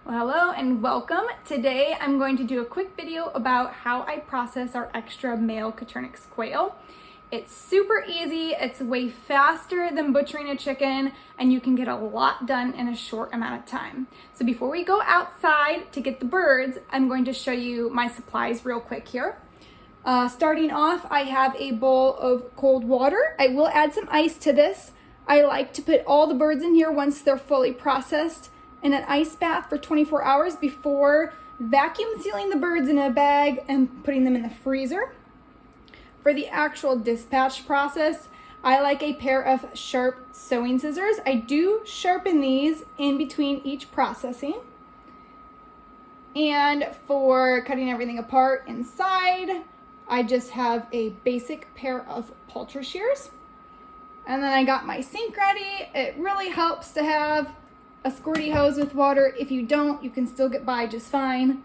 Well, hello and welcome. Today I'm going to do a quick video about how I process our extra male Coturnix quail. It's super easy, it's way faster than butchering a chicken, and you can get a lot done in a short amount of time. So before we go outside to get the birds, I'm going to show you my supplies real quick here. Starting off, I have a bowl of cold water. I will add some ice to this. I like to put all the birds in here once they're fully processed in an ice bath for 24 hours before vacuum sealing the birds in a bag and putting them in the freezer. For the actual dispatch process, I like a pair of sharp sewing scissors. I do sharpen these in between each processing. And for cutting everything apart inside, I just have a basic pair of poultry shears. And then I got my sink ready. It really helps to have a squirty hose with water. If you don't, you can still get by just fine.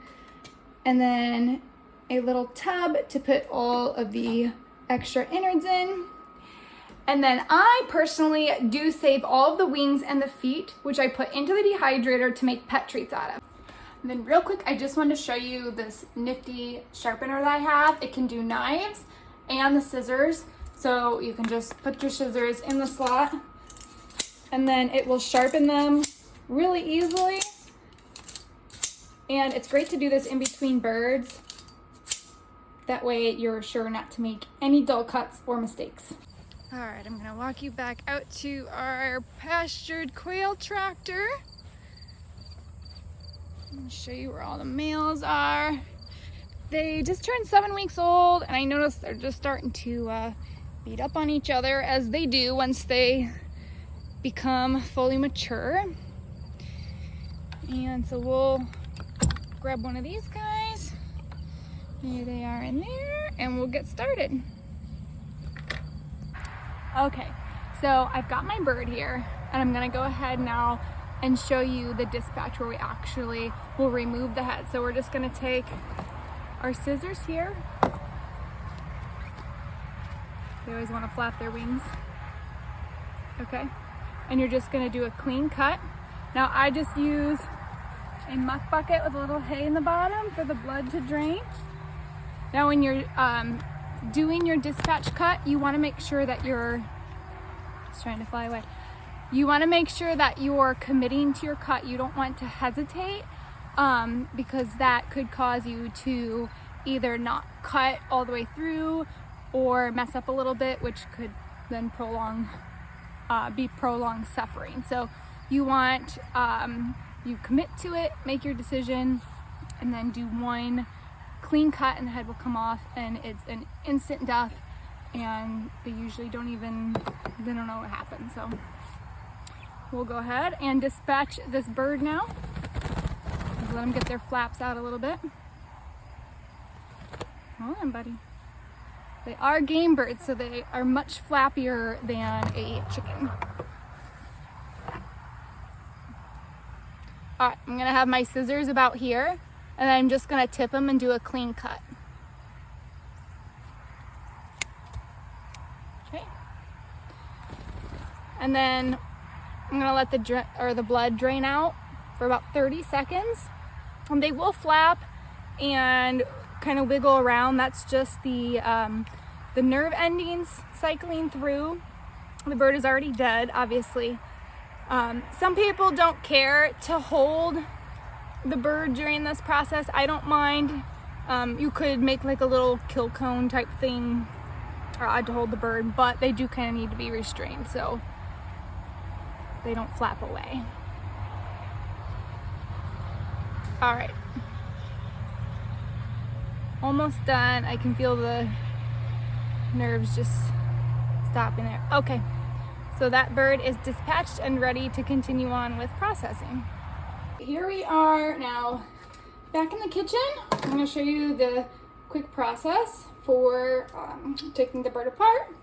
And then a little tub to put all of the extra innards in. And then I personally do save all of the wings and the feet, which I put into the dehydrator to make pet treats out of. And then real quick, I just wanted to show you this nifty sharpener that I have. It can do knives and the scissors. So you can just put your scissors in the slot and then it will sharpen them really easily. And it's great to do this in between birds. That way you're sure not to make any dull cuts or mistakes. All right, I'm gonna walk you back out to our pastured quail tractor. I'll show you where all the males are. They just turned 7 weeks old, and I noticed they're just starting to beat up on each other, as they do once they become fully mature. And so we'll grab one of these guys. Here they are in there, and we'll get started. Okay, so I've got my bird here, and I'm gonna go ahead now and show you the dispatch where we actually will remove the head. So we're just gonna take our scissors here. They always wanna flap their wings. Okay, and you're just gonna do a clean cut. Now I just use a muck bucket with a little hay in the bottom for the blood to drain. Now when you're doing your dispatch cut, you wanna make sure that you're, it's trying to fly away. You wanna make sure that you're committing to your cut. You don't want to hesitate because that could cause you to either not cut all the way through or mess up a little bit, which could then be prolonged suffering. So you want, you commit to it, make your decision, and then do one clean cut and the head will come off, and it's an instant death, and they usually don't know what happened. So we'll go ahead and dispatch this bird now. Let them get their flaps out a little bit. Hold on, buddy. They are game birds, so they are much flappier than a chicken. All right, I'm gonna have my scissors about here, and I'm just gonna tip them and do a clean cut. Okay. And then I'm gonna let the blood drain out for about 30 seconds. And they will flap and kind of wiggle around. That's just the nerve endings cycling through. The bird is already dead, obviously. Some people don't care to hold the bird during this process. I don't mind. You could make like a little kill cone type thing to hold the bird, but they do kind of need to be restrained so they don't flap away. All right. Almost done. I can feel the nerves just stopping there. Okay. So that bird is dispatched and ready to continue on with processing. Here we are now back in the kitchen. I'm going to show you the quick process for taking the bird apart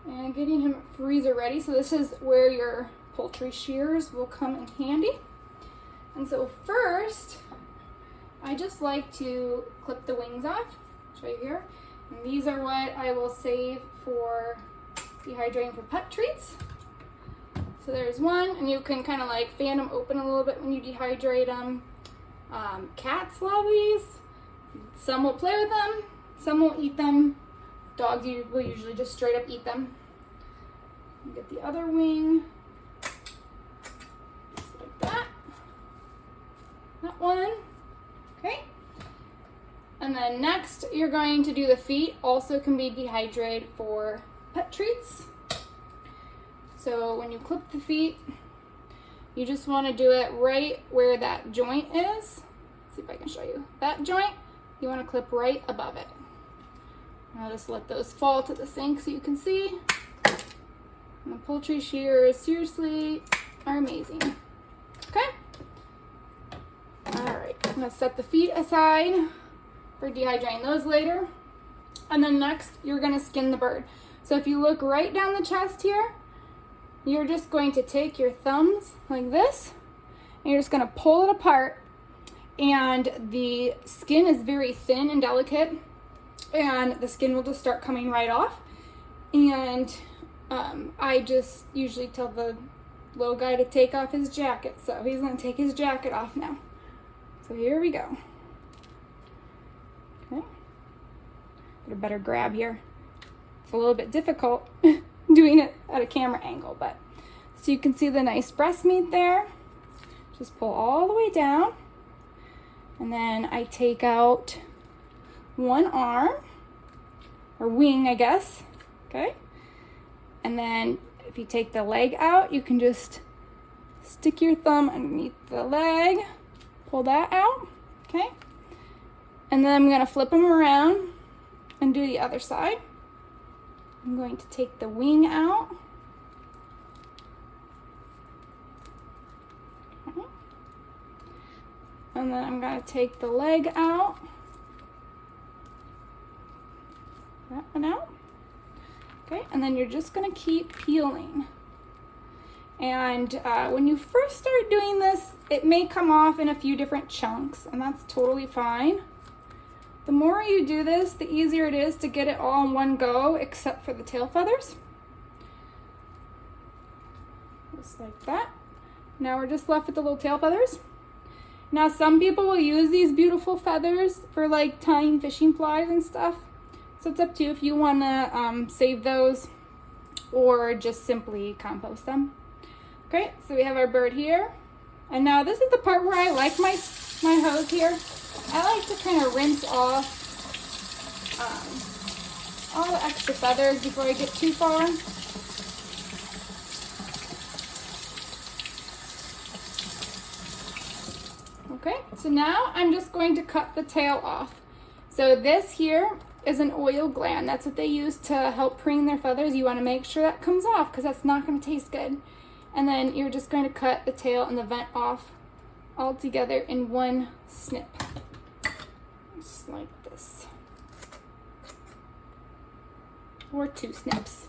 and getting him freezer ready. So this is where your poultry shears will come in handy. And so first, I just like to clip the wings off. I'll show you here. And these are what I will save for dehydrating for pet treats. So there's one, and you can kind of like fan them open a little bit when you dehydrate them. Cats love these. Some will play with them, some will eat them. Dogs will usually just straight up eat them. Get the other wing, just like that. That one, okay. And then next, you're going to do the feet. Also can be dehydrated for pet treats. So when you clip the feet, you just want to do it right where that joint is. Let's see if I can show you. That joint, you want to clip right above it. I'll just let those fall to the sink so you can see. And the poultry shears seriously are amazing. Okay? All right, I'm gonna set the feet aside for dehydrating those later. And then next, you're gonna skin the bird. So if you look right down the chest here, you're just going to take your thumbs like this, and you're just gonna pull it apart. And the skin is very thin and delicate, and the skin will just start coming right off. And I just usually tell the little guy to take off his jacket, so he's gonna take his jacket off now. So here we go. Okay, get a better grab here. It's a little bit difficult doing it at a camera angle, but so you can see the nice breast meat there. Just pull all the way down, and then I take out one arm, or wing, I guess, okay? And then if you take the leg out, you can just stick your thumb underneath the leg, pull that out, okay? And then I'm gonna flip them around and do the other side. I'm going to take the wing out. Okay. And then I'm gonna take the leg out. That one out. Okay, and then you're just gonna keep peeling. And when you first start doing this, it may come off in a few different chunks, and that's totally fine. The more you do this, the easier it is to get it all in one go, except for the tail feathers. Just like that. Now we're just left with the little tail feathers. Now some people will use these beautiful feathers for like tying fishing flies and stuff. So it's up to you if you want to save those or just simply compost them. Okay, so we have our bird here. And now this is the part where I like my hose here. I like to kind of rinse off all the extra feathers before I get too far. Okay, so now I'm just going to cut the tail off. So this here is an oil gland. That's what they use to help preen their feathers. You want to make sure that comes off because that's not going to taste good. And then you're just going to cut the tail and the vent off all together in one snip. Just like this. Or two snips.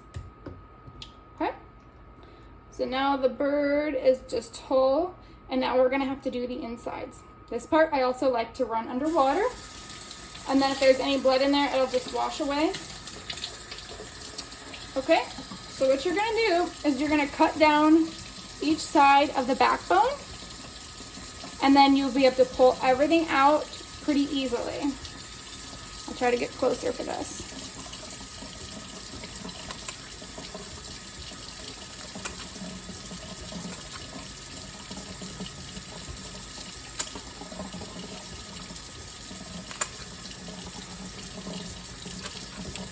Okay? So now the bird is just whole, and now we're going to have to do the insides. This part I also like to run underwater. And then if there's any blood in there, it'll just wash away. Okay, so what you're gonna do is you're gonna cut down each side of the backbone, and then you'll be able to pull everything out pretty easily. I'll try to get closer for this.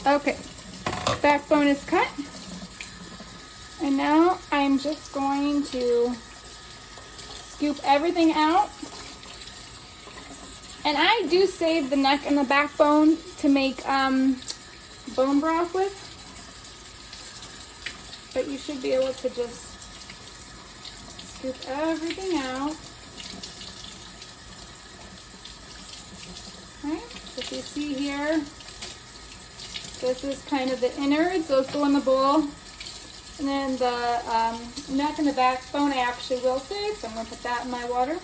Okay, backbone is cut, and now I'm just going to scoop everything out. And I do save the neck and the backbone to make bone broth with, but you should be able to just scoop everything out. Right, so if you see here, this is kind of the innards, those go in the bowl. And then the neck and the backbone I actually will save, so I'm going to put that in my water.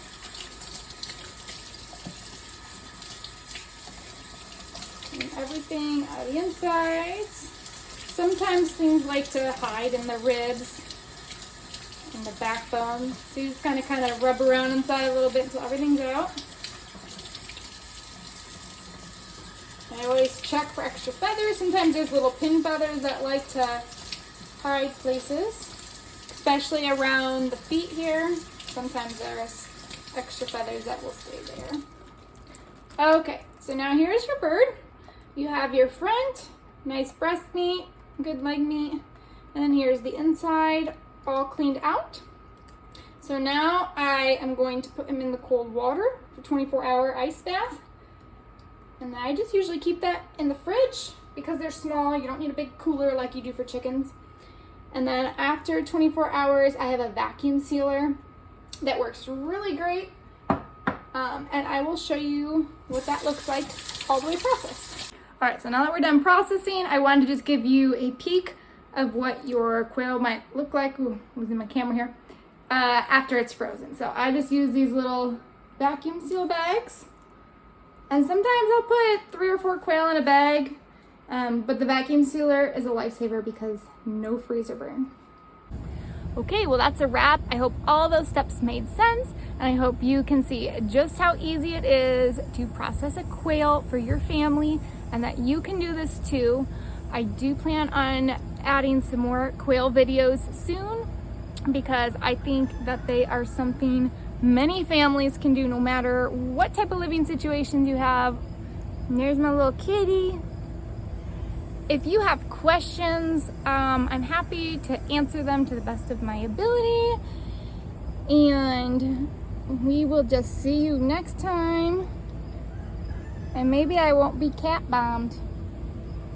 And everything out of the insides. Sometimes things like to hide in the ribs and the backbone. So you just kind of rub around inside a little bit until everything's out. I always check for extra feathers. Sometimes there's little pin feathers that like to hide places, especially around the feet here. Sometimes there's extra feathers that will stay there. Okay, so now here's your bird. You have your front, nice breast meat, good leg meat, and then here's the inside, all cleaned out. So now I am going to put him in the cold water for 24-hour ice bath. And I just usually keep that in the fridge because they're small. You don't need a big cooler like you do for chickens. And then after 24 hours, I have a vacuum sealer that works really great. And I will show you what that looks like all the way processed. All right, so now that we're done processing, I wanted to just give you a peek of what your quail might look like. Ooh, I'm losing my camera here. After it's frozen. So I just use these little vacuum seal bags. And sometimes I'll put 3 or 4 quail in a bag, but the vacuum sealer is a lifesaver because no freezer burn. Okay, well that's a wrap. I hope all those steps made sense, and I hope you can see just how easy it is to process a quail for your family, and that you can do this too. I do plan on adding some more quail videos soon because I think that they are something many families can do no matter what type of living situations you have. And there's my little kitty. If you have questions, I'm happy to answer them to the best of my ability. And we will just see you next time. And maybe I won't be cat bombed.